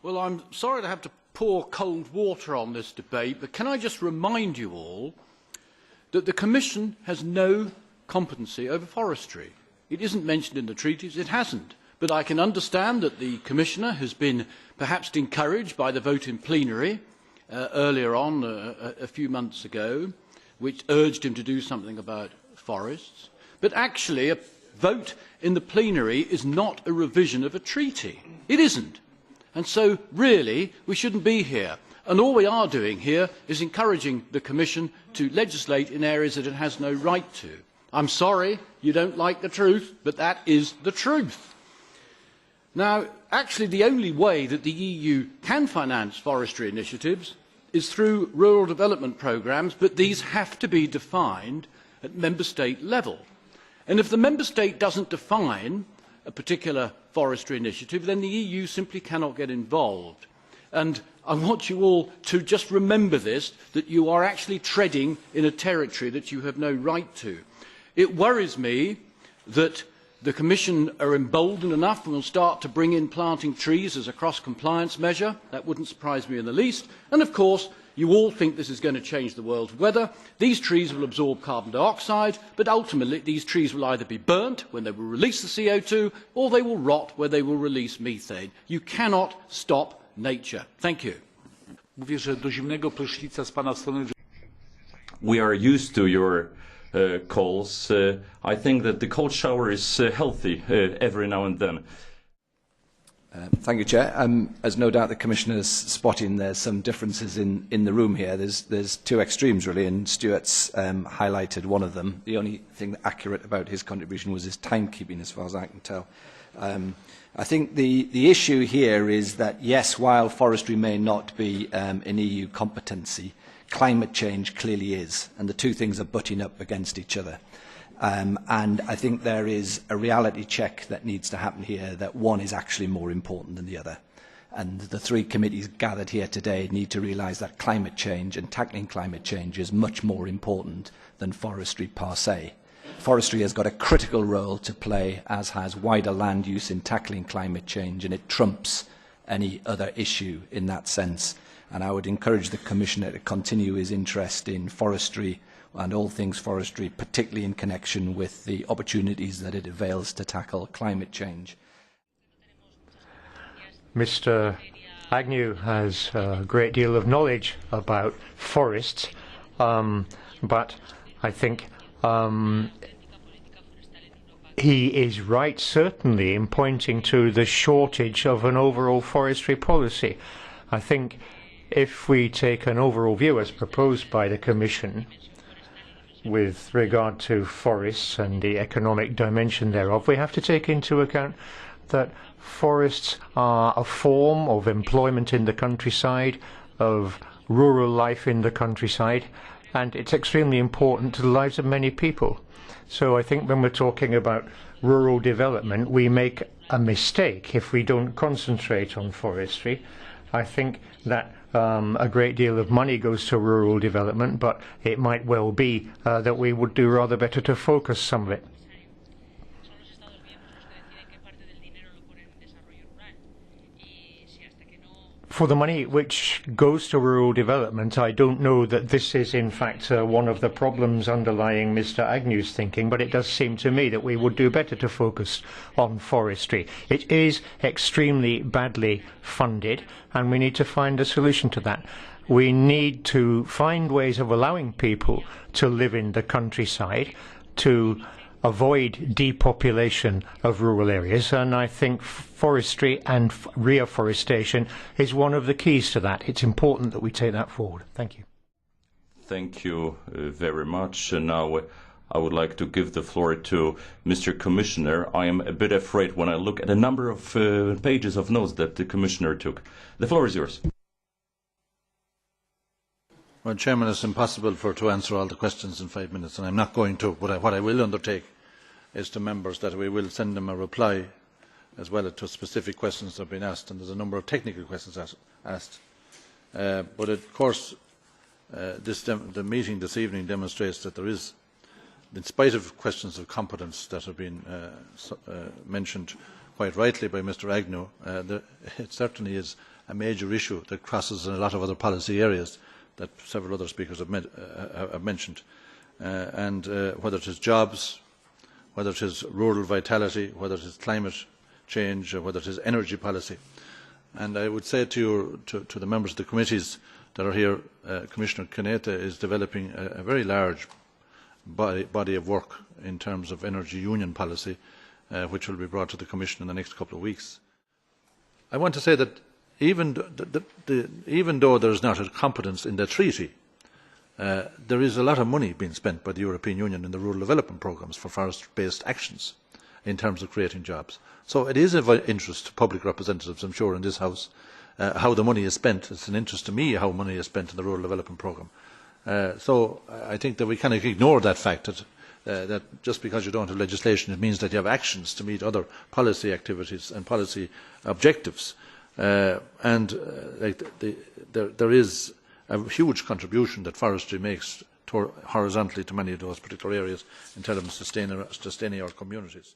Well, I'm sorry to have to pour cold water on this debate, but can I just remind you all that the Commission has no competency over forestry. It isn't mentioned in the treaties, it hasn't. But I can understand that the Commissioner has been perhaps encouraged by the vote in plenary earlier on a few months ago, which urged him to do something about forests. But actually, a vote in the plenary is not a revision of a treaty. It isn't. And so, really, we shouldn't be here. And all we are doing here is encouraging the Commission to legislate in areas that it has no right to. I'm sorry you don't like the truth, but that is the truth. Now, actually, the only way that the EU can finance forestry initiatives is through rural development programmes, but these have to be defined at member state level. And if the member state doesn't define a particular forestry initiative, then the EU simply cannot get involved. And I want you all to just remember this, that you are actually treading in a territory that you have no right to. It worries me that the Commission are emboldened enough and will start to bring in planting trees as a cross-compliance measure. That wouldn't surprise me in the least. And of course, you all think this is going to change the world's weather. These trees will absorb carbon dioxide, but ultimately these trees will either be burnt when they will release the CO2, or they will rot where they will release methane. You cannot stop nature. Thank you. Mówię, że do zimnego prysznica z pana strony. We are used to your calls. I think that the cold shower is healthy every now and then. Thank you, Chair. As no doubt the Commissioner's spotting, there's some differences in the room here. There's two extremes, really, and Stuart's highlighted one of them. The only thing accurate about his contribution was his timekeeping, as far as I can tell. I think the issue here is that, yes, while forestry may not be an EU competency, climate change clearly is, and the two things are butting up against each other. And I think there is a reality check that needs to happen here, that one is actually more important than the other. And the three committees gathered here today need to realise that climate change and tackling climate change is much more important than forestry per se. Forestry has got a critical role to play, as has wider land use in tackling climate change, and it trumps any other issue in that sense. And I would encourage the Commissioner to continue his interest in forestry and all things forestry, particularly in connection with the opportunities that it avails to tackle climate change. Mr. Agnew has a great deal of knowledge about forests, but I think he is right, certainly, in pointing to the shortage of an overall forestry policy. I think if we take an overall view, as proposed by the Commission, with regard to forests and the economic dimension thereof, we have to take into account that forests are a form of employment in the countryside, of rural life in the countryside, and it's extremely important to the lives of many people. So I think when we're talking about rural development, we make a mistake if we don't concentrate on forestry. I think that a great deal of money goes to rural development, but it might well be that we would do rather better to focus some of it. For the money which goes to rural development, I don't know that this is in fact one of the problems underlying Mr. Agnew's thinking, but it does seem to me that we would do better to focus on forestry. It is extremely badly funded, and we need to find a solution to that. We need to find ways of allowing people to live in the countryside, to avoid depopulation of rural areas, and I think forestry and reforestation is one of the keys to that. It's important that we take that forward. Thank you. Thank you very much. And now I would like to give the floor to Mr. Commissioner. I am a bit afraid when I look at the number of pages of notes that the Commissioner took. The floor is yours. Well, Chairman, it's impossible to answer all the questions in 5 minutes, and I'm not going to. But what I will undertake is to members that we will send them a reply as well to specific questions that have been asked, and there's a number of technical questions asked. But of course, the meeting this evening demonstrates that there is, in spite of questions of competence that have been mentioned quite rightly by Mr. Agnew, it certainly is a major issue that crosses in a lot of other policy areas that several other speakers have mentioned. Whether it is jobs, whether it is rural vitality, whether it is climate change, or whether it is energy policy. And I would say to the members of the committees that are here, Commissioner Cañete is developing a very large body of work in terms of energy union policy, which will be brought to the Commission in the next couple of weeks. I want to say that even though there is not a competence in the treaty, there is a lot of money being spent by the European Union in the rural development programmes for forest-based actions in terms of creating jobs. So it is of interest to public representatives, I'm sure, in this House, how the money is spent. It's an interest to me how money is spent in the rural development programme. So I think that we cannot ignore that fact that just because you don't have legislation, it means that you have actions to meet other policy activities and policy objectives. There is a huge contribution that forestry makes horizontally to many of those particular areas in terms of sustaining our communities.